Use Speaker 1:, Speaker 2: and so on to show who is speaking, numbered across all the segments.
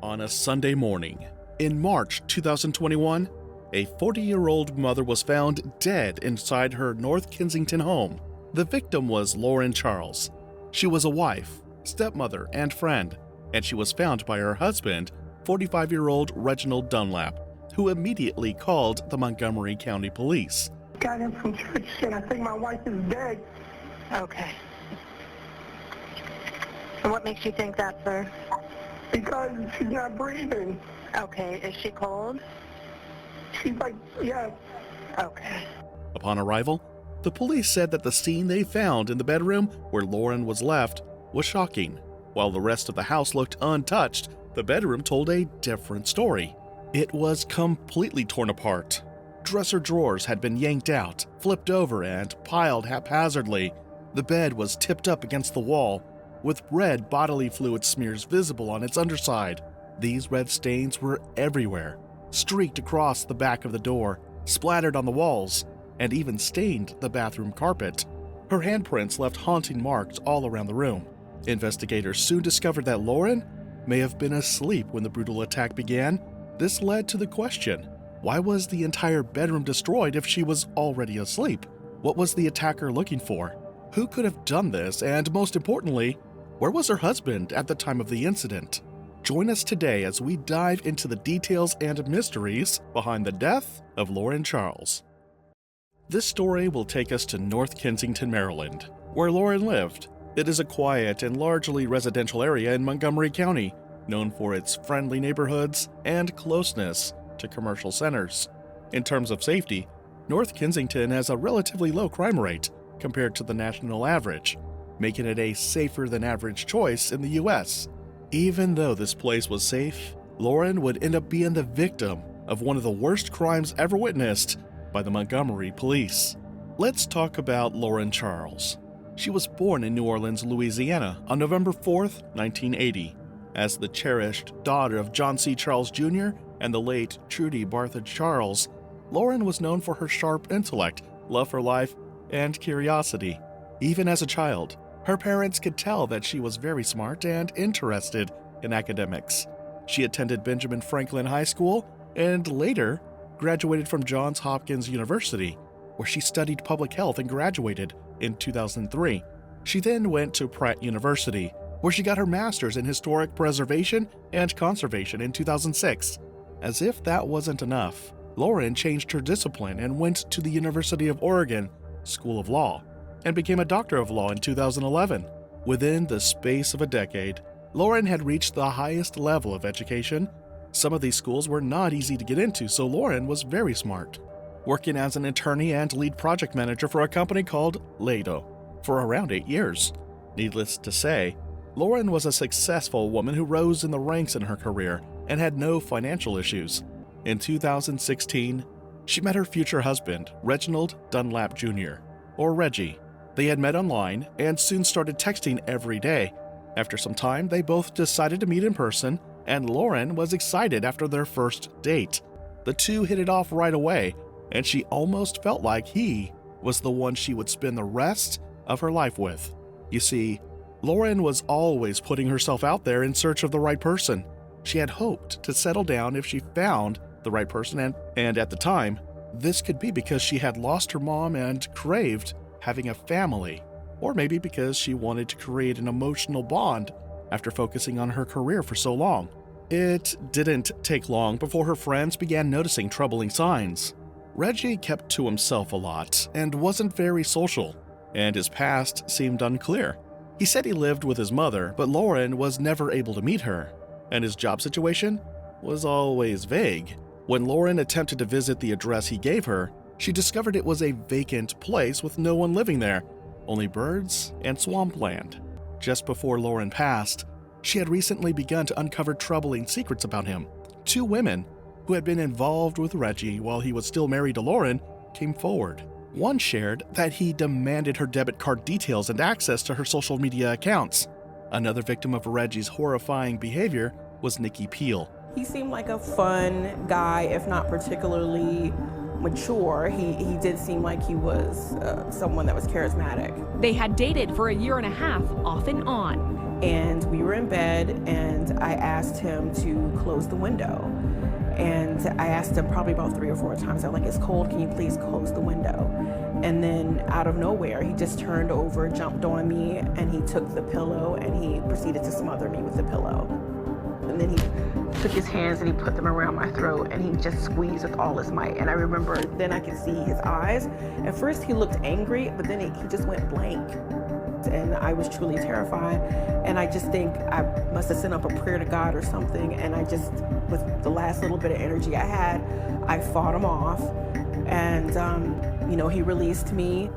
Speaker 1: On a Sunday morning, in March 2021, a 40-year-old mother was found dead inside her North Kensington home. The victim was Lauren Charles. She was a wife, stepmother, and friend, and she was found by her husband, 45-year-old Reginald Dunlap, who immediately called the Montgomery County Police.
Speaker 2: Got in from church and I think my wife is dead.
Speaker 3: Okay. And what makes you think that, sir?
Speaker 2: Because she's not breathing.
Speaker 3: Okay. Is she cold?
Speaker 2: She's like, yeah.
Speaker 3: Okay.
Speaker 1: Upon arrival, the police said that the scene they found in the bedroom where Lauren was left was shocking. While the rest of the house looked untouched, the bedroom told a different story. It was completely torn apart. Dresser drawers had been yanked out, flipped over, and piled haphazardly. The bed was tipped up against the wall, with red bodily fluid smears visible on its underside. These red stains were everywhere, streaked across the back of the door, splattered on the walls, and even stained the bathroom carpet. Her handprints left haunting marks all around the room. Investigators soon discovered that Lauren may have been asleep when the brutal attack began. This led to the question, why was the entire bedroom destroyed if she was already asleep? What was the attacker looking for? Who could have done this? And most importantly, where was her husband at the time of the incident? Join us today as we dive into the details and mysteries behind the death of Lauren Charles. This story will take us to North Kensington, Maryland, where Lauren lived. It is a quiet and largely residential area in Montgomery County, known for its friendly neighborhoods and closeness to commercial centers. In terms of safety, North Kensington has a relatively low crime rate compared to the national average, making it a safer than average choice in the U.S. Even though this place was safe, Lauren would end up being the victim of one of the worst crimes ever witnessed by the Montgomery police. Let's talk about Lauren Charles. She was born in New Orleans, Louisiana on November 4th, 1980. As the cherished daughter of John C. Charles Jr. and the late Trudy Bartha Charles, Lauren was known for her sharp intellect, love for life, and curiosity. Even as a child, her parents could tell that she was very smart and interested in academics. She attended Benjamin Franklin High School and later graduated from Johns Hopkins University, where she studied public health and graduated in 2003. She then went to Pratt University, where she got her master's in historic preservation and conservation in 2006. As if that wasn't enough, Lauren changed her discipline and went to the University of Oregon School of Law and became a doctor of law in 2011. Within the space of a decade, Lauren had reached the highest level of education. Some of these schools were not easy to get into, so Lauren was very smart, working as an attorney and lead project manager for a company called Lado for around 8 years. Needless to say, Lauren was a successful woman who rose in the ranks in her career and had no financial issues. In 2016, she met her future husband, Reginald Dunlap Jr., or Reggie. They had met online and soon started texting every day. After some time, they both decided to meet in person, and Lauren was excited after their first date. The two hit it off right away, and she almost felt like he was the one she would spend the rest of her life with. You see, Lauren was always putting herself out there in search of the right person. She had hoped to settle down if she found the right person, and at the time, this could be because she had lost her mom and craved having a family, or maybe because she wanted to create an emotional bond after focusing on her career for so long. It didn't take long before her friends began noticing troubling signs. Reggie kept to himself a lot and wasn't very social, and his past seemed unclear. He said he lived with his mother, but Lauren was never able to meet her, and his job situation was always vague. When Lauren attempted to visit the address he gave her, she discovered it was a vacant place with no one living there, only birds and swampland. Just before Lauren passed, she had recently begun to uncover troubling secrets about him. 2 women who had been involved with Reggie while he was still married to Lauren came forward. One shared that he demanded her debit card details and access to her social media accounts. Another victim of Reggie's horrifying behavior was Nikki Peel.
Speaker 4: He seemed like a fun guy, if not particularly mature. He did seem like he was someone that was charismatic.
Speaker 5: They had dated for a year and a half, off and on.
Speaker 4: And we were in bed, and I asked him to close the window. And I asked him probably about 3 or 4 times. I'm like, it's cold, can you please close the window? And then out of nowhere, he just turned over, jumped on me, and he took the pillow and he proceeded to smother me with the pillow. And then he took his hands and he put them around my throat and he just squeezed with all his might. And I remember then I could see his eyes. At first he looked angry, but then he just went blank. And I was truly terrified. And I just think I must have sent up a prayer to God or something. And I just, with the last little bit of energy I had, I fought him off. And, he released me.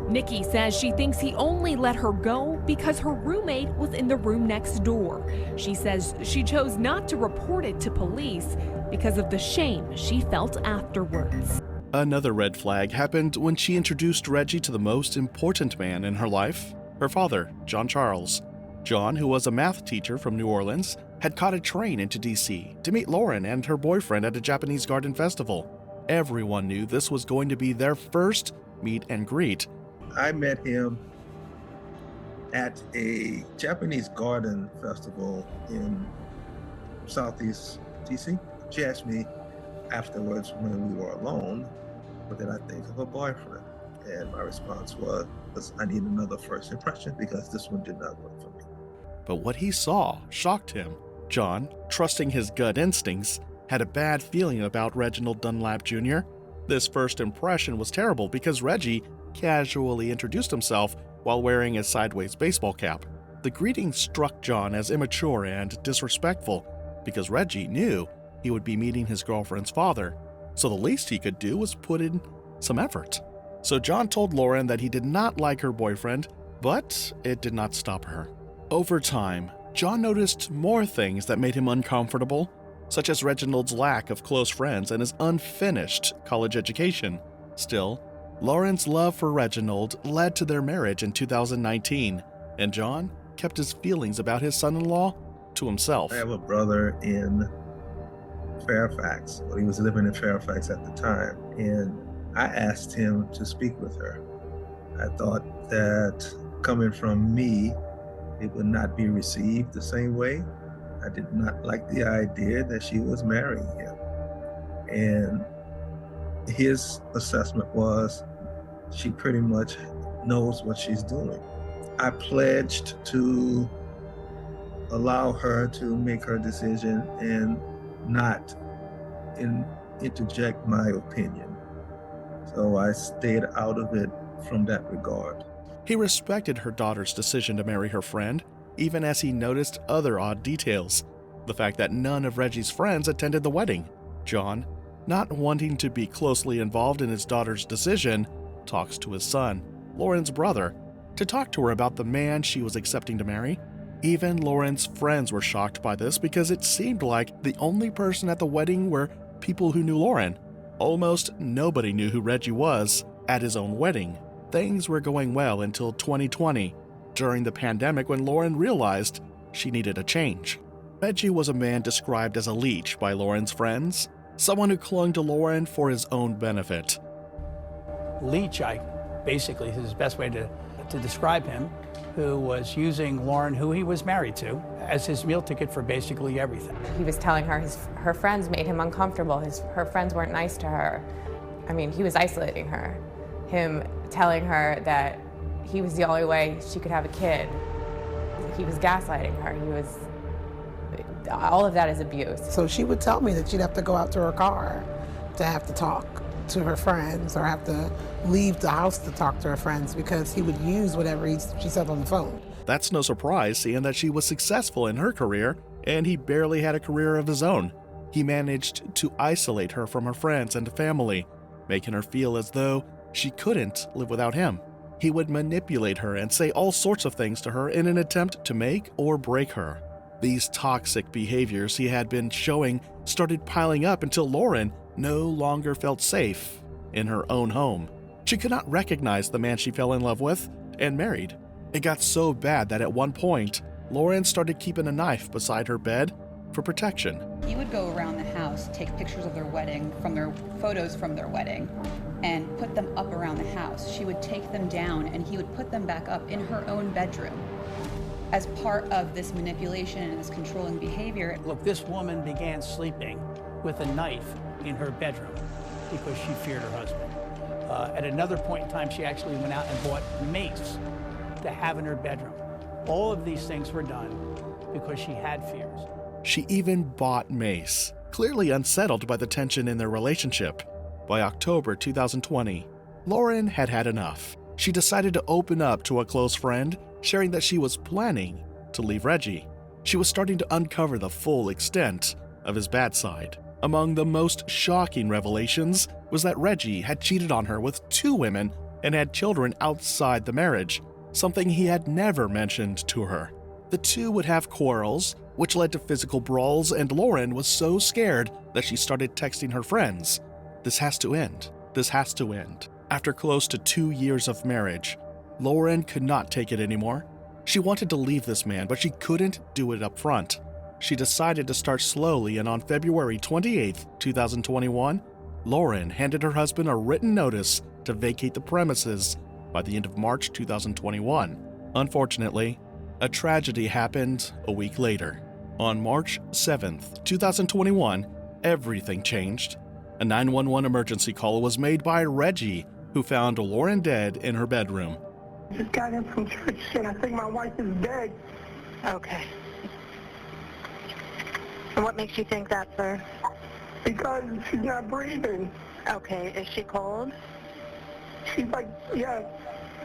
Speaker 5: Nikki says she thinks he only let her go because her roommate was in the room next door. She says she chose not to report it to police because of the shame she felt afterwards.
Speaker 1: Another red flag happened when she introduced Reggie to the most important man in her life, her father, John Charles. John, who was a math teacher from New Orleans, had caught a train into D.C. to meet Lauren and her boyfriend at a Japanese garden festival. Everyone knew this was going to be their first meet and greet.
Speaker 6: I met him at a Japanese garden festival in Southeast DC. She asked me afterwards when we were alone, what did I think of her boyfriend? And my response was, I need another first impression because this one did not work for me.
Speaker 1: But what he saw shocked him. John, trusting his gut instincts, had a bad feeling about Reginald Dunlap Jr. This first impression was terrible because Reggie casually introduced himself while wearing a sideways baseball cap. The greeting struck John as immature and disrespectful because Reggie knew he would be meeting his girlfriend's father, so the least he could do was put in some effort. So John told Lauren that he did not like her boyfriend, but it did not stop her. Over time, John noticed more things that made him uncomfortable, such as Reginald's lack of close friends and his unfinished college education. Still, Lauren's love for Reginald led to their marriage in 2019, and John kept his feelings about his son-in-law to himself.
Speaker 6: I have a brother in Fairfax. Well, he was living in Fairfax at the time, and I asked him to speak with her. I thought that coming from me, it would not be received the same way. I did not like the idea that she was marrying him. And his assessment was she pretty much knows what she's doing. I pledged to allow her to make her decision and not interject my opinion. So I stayed out of it from that regard.
Speaker 1: He respected her daughter's decision to marry her friend, even as he noticed other odd details. The fact that none of Reggie's friends attended the wedding. John, not wanting to be closely involved in his daughter's decision, talks to his son, Lauren's brother, to talk to her about the man she was accepting to marry. Even Lauren's friends were shocked by this because it seemed like the only person at the wedding were people who knew Lauren. Almost nobody knew who Reggie was at his own wedding. Things were going well until 2020, during the pandemic when Lauren realized she needed a change. Reggie was a man described as a leech by Lauren's friends, someone who clung to Lauren for his own benefit.
Speaker 7: Leech, basically, is his best way to describe him, who was using Lauren, who he was married to, as his meal ticket for basically everything.
Speaker 8: He was telling her her friends made him uncomfortable. Her friends weren't nice to her. I mean, he was isolating her. Him telling her that he was the only way she could have a kid. He was gaslighting her. All of that is abuse.
Speaker 9: So she would tell me that she'd have to go out to her car to have to talk to her friends or have to leave the house to talk to her friends because he would use whatever she said on the phone.
Speaker 1: That's no surprise, seeing that she was successful in her career and he barely had a career of his own. He managed to isolate her from her friends and family, making her feel as though she couldn't live without him. He would manipulate her and say all sorts of things to her in an attempt to make or break her. These toxic behaviors he had been showing started piling up until Lauren no longer felt safe in her own home. She could not recognize the man she fell in love with and married. It got so bad that at one point, Lauren started keeping a knife beside her bed for protection.
Speaker 10: He would go around the house, take pictures of their wedding, from their photos from their wedding, and put them up around the house. She would take them down and he would put them back up in her own bedroom. as part of this manipulation and this controlling behavior.
Speaker 7: Look, this woman began sleeping with a knife in her bedroom because she feared her husband. At another point in time, she actually went out and bought mace to have in her bedroom. All of these things were done because she had fears.
Speaker 1: She even bought mace, clearly unsettled by the tension in their relationship. By October 2020, Lauren had had enough. She decided to open up to a close friend, sharing that she was planning to leave Reggie. She was starting to uncover the full extent of his bad side. Among the most shocking revelations was that Reggie had cheated on her with 2 women and had children outside the marriage, something he had never mentioned to her. The 2 would have quarrels, which led to physical brawls, and Lauren was so scared that she started texting her friends, "This has to end. This has to end." After close to 2 years of marriage, Lauren could not take it anymore. She wanted to leave this man, but she couldn't do it up front. She decided to start slowly, and on February 28, 2021, Lauren handed her husband a written notice to vacate the premises by the end of March 2021. Unfortunately, a tragedy happened a week later. On March 7th, 2021, everything changed. A 911 emergency call was made by Reggie, who found Lauren dead in her bedroom.
Speaker 2: Just got in from church and I think my wife is dead.
Speaker 3: Okay. And what makes you think that, sir?
Speaker 2: Because she's not breathing.
Speaker 3: Okay. Is she cold?
Speaker 2: She's like, yes.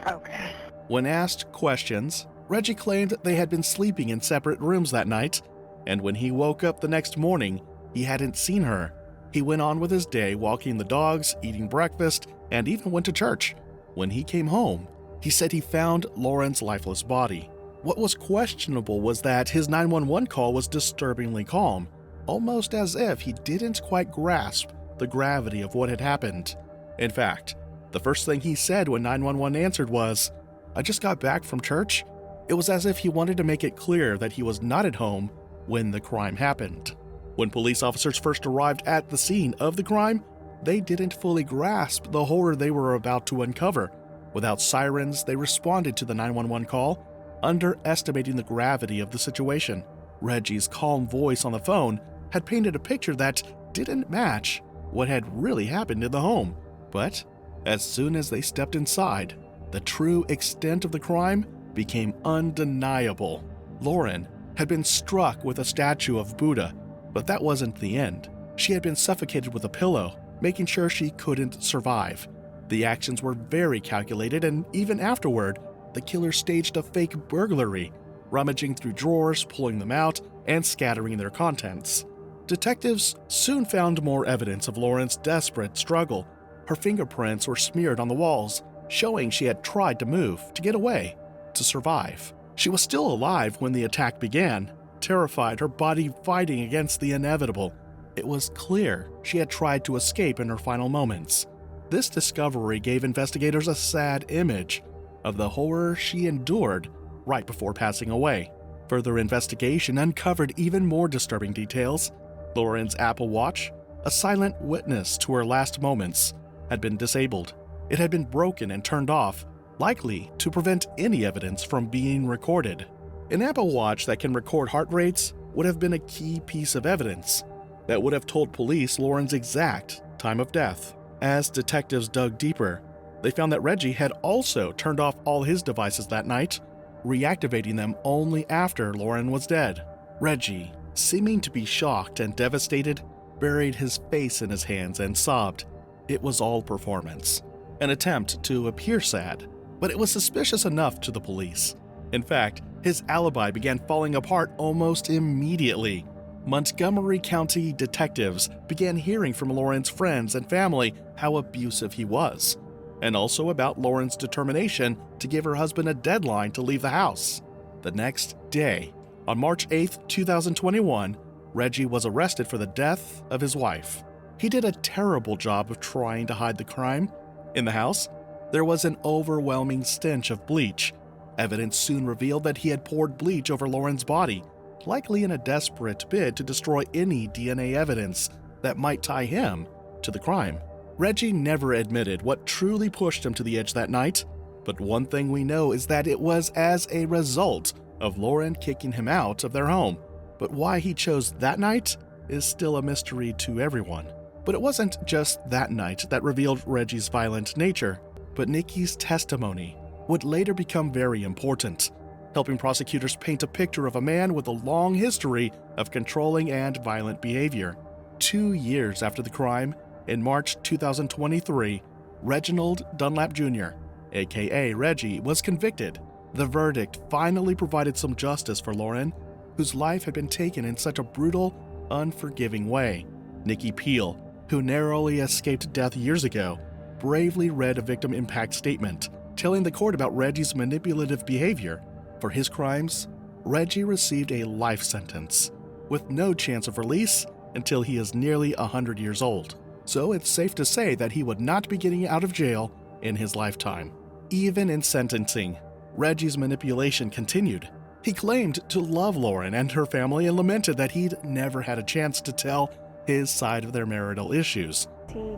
Speaker 3: Okay.
Speaker 1: When asked questions, Reggie claimed they had been sleeping in separate rooms that night, and when he woke up the next morning, he hadn't seen her. He went on with his day, walking the dogs, eating breakfast, and even went to church. When he came home, he said he found Lauren's lifeless body. What was questionable was that his 911 call was disturbingly calm, almost as if he didn't quite grasp the gravity of what had happened. In fact, the first thing he said when 911 answered was, "I just got back from church." It was as if he wanted to make it clear that he was not at home when the crime happened. When police officers first arrived at the scene of the crime, they didn't fully grasp the horror they were about to uncover. Without sirens, they responded to the 911 call, underestimating the gravity of the situation. Reggie's calm voice on the phone had painted a picture that didn't match what had really happened in the home. But as soon as they stepped inside, the true extent of the crime became undeniable. Lauren had been struck with a statue of Buddha, but that wasn't the end. She had been suffocated with a pillow, making sure she couldn't survive. The actions were very calculated, and even afterward, the killer staged a fake burglary, rummaging through drawers, pulling them out, and scattering their contents. Detectives soon found more evidence of Lauren's desperate struggle. Her fingerprints were smeared on the walls, showing she had tried to move, to get away, to survive. She was still alive when the attack began, terrified, her body fighting against the inevitable. It was clear she had tried to escape in her final moments. This discovery gave investigators a sad image of the horror she endured right before passing away. Further investigation uncovered even more disturbing details. Lauren's Apple Watch, a silent witness to her last moments, had been disabled. It had been broken and turned off, likely to prevent any evidence from being recorded. An Apple Watch that can record heart rates would have been a key piece of evidence that would have told police Lauren's exact time of death. As detectives dug deeper, they found that Reggie had also turned off all his devices that night, reactivating them only after Lauren was dead. Reggie, seeming to be shocked and devastated, buried his face in his hands and sobbed. It was all performance, an attempt to appear sad, but it was suspicious enough to the police. In fact, his alibi began falling apart almost immediately. Montgomery County detectives began hearing from Lauren's friends and family how abusive he was, and also about Lauren's determination to give her husband a deadline to leave the house. The next day, on March 8, 2021, Reggie was arrested for the death of his wife. He did a terrible job of trying to hide the crime. In the house, there was an overwhelming stench of bleach. Evidence soon revealed that he had poured bleach over Lauren's body, likely in a desperate bid to destroy any DNA evidence that might tie him to the crime. Reggie never admitted what truly pushed him to the edge that night, but one thing we know is that it was as a result of Lauren kicking him out of their home, but why he chose that night is still a mystery to everyone. But it wasn't just that night that revealed Reggie's violent nature, but Nikki's testimony would later become very important, helping prosecutors paint a picture of a man with a long history of controlling and violent behavior. 2 years after the crime, in March 2023, Reginald Dunlap Jr., aka Reggie, was convicted. The verdict finally provided some justice for Lauren, whose life had been taken in such a brutal, unforgiving way. Nikki Peel, who narrowly escaped death years ago, bravely read a victim impact statement, telling the court about Reggie's manipulative behavior. For his crimes, Reggie received a life sentence, with no chance of release until he is nearly 100 years old. So it's safe to say that he would not be getting out of jail in his lifetime. Even in sentencing, Reggie's manipulation continued. He claimed to love Lauren and her family and lamented that he'd never had a chance to tell his side of their marital issues.
Speaker 11: He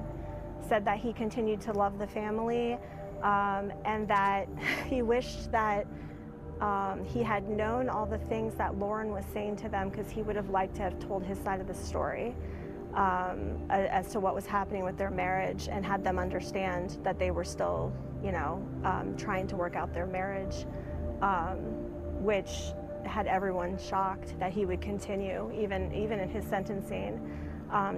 Speaker 11: said that he continued to love the family and that he wished that he had known all the things that Lauren was saying to them, because he would have liked to have told his side of the story as to what was happening with their marriage, and had them understand that they were still, trying to work out their marriage, which had everyone shocked that he would continue, even in his sentencing,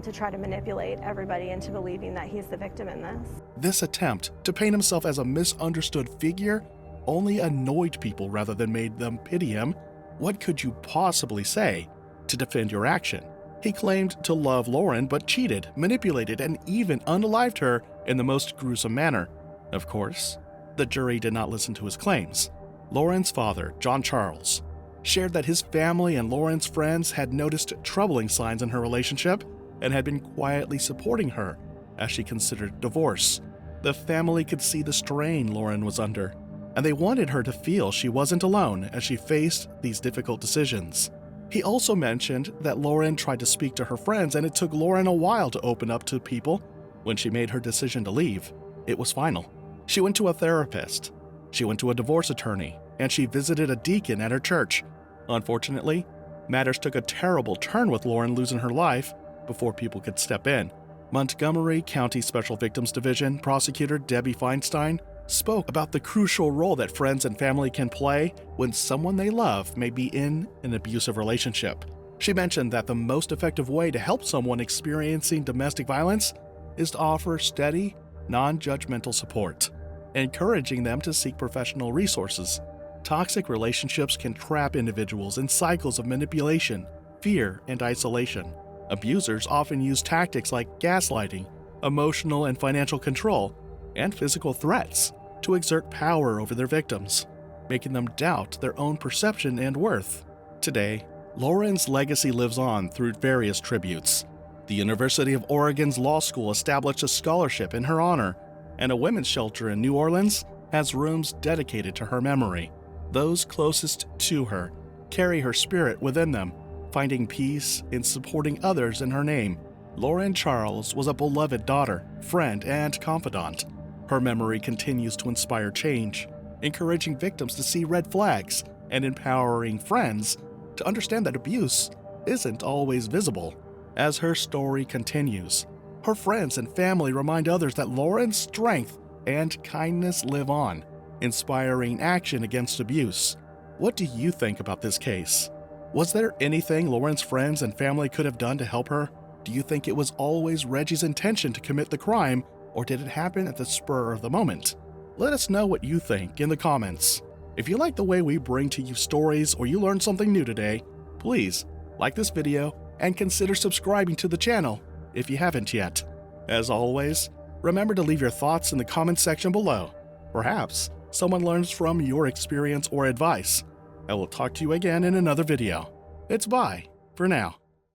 Speaker 11: to try to manipulate everybody into believing that he's the victim in this.
Speaker 1: This attempt to paint himself as a misunderstood figure only annoyed people rather than made them pity him. What could you possibly say to defend your action? He claimed to love Lauren, but cheated, manipulated, and even unalived her in the most gruesome manner. Of course, the jury did not listen to his claims. Lauren's father, John Charles, shared that his family and Lauren's friends had noticed troubling signs in her relationship and had been quietly supporting her as she considered divorce. The family could see the strain Lauren was under, and they wanted her to feel she wasn't alone as she faced these difficult decisions. He also mentioned that Lauren tried to speak to her friends, and it took Lauren a while to open up to people. When she made her decision to leave, it was final. She went to a therapist, she went to a divorce attorney, and she visited a deacon at her church. Unfortunately, matters took a terrible turn with Lauren losing her life before people could step in. Montgomery County Special Victims Division prosecutor Debbie Feinstein spoke about the crucial role that friends and family can play when someone they love may be in an abusive relationship. She mentioned that the most effective way to help someone experiencing domestic violence is to offer steady, non-judgmental support, encouraging them to seek professional resources. Toxic relationships can trap individuals in cycles of manipulation, fear, and isolation. Abusers often use tactics like gaslighting, emotional and financial control, and physical threats to exert power over their victims, making them doubt their own perception and worth. Today, Lauren's legacy lives on through various tributes. The University of Oregon's Law School established a scholarship in her honor, and a women's shelter in New Orleans has rooms dedicated to her memory. Those closest to her carry her spirit within them, finding peace in supporting others in her name. Lauren Charles was a beloved daughter, friend, and confidant. Her memory continues to inspire change, encouraging victims to see red flags and empowering friends to understand that abuse isn't always visible. As her story continues, her friends and family remind others that Lauren's strength and kindness live on, inspiring action against abuse. What do you think about this case? Was there anything Lauren's friends and family could have done to help her? Do you think it was always Reggie's intention to commit the crime, or did it happen at the spur of the moment? Let us know what you think in the comments. If you like the way we bring to you stories or you learned something new today, please like this video and consider subscribing to the channel if you haven't yet. As always, remember to leave your thoughts in the comment section below. Perhaps someone learns from your experience or advice. I will talk to you again in another video. It's bye for now.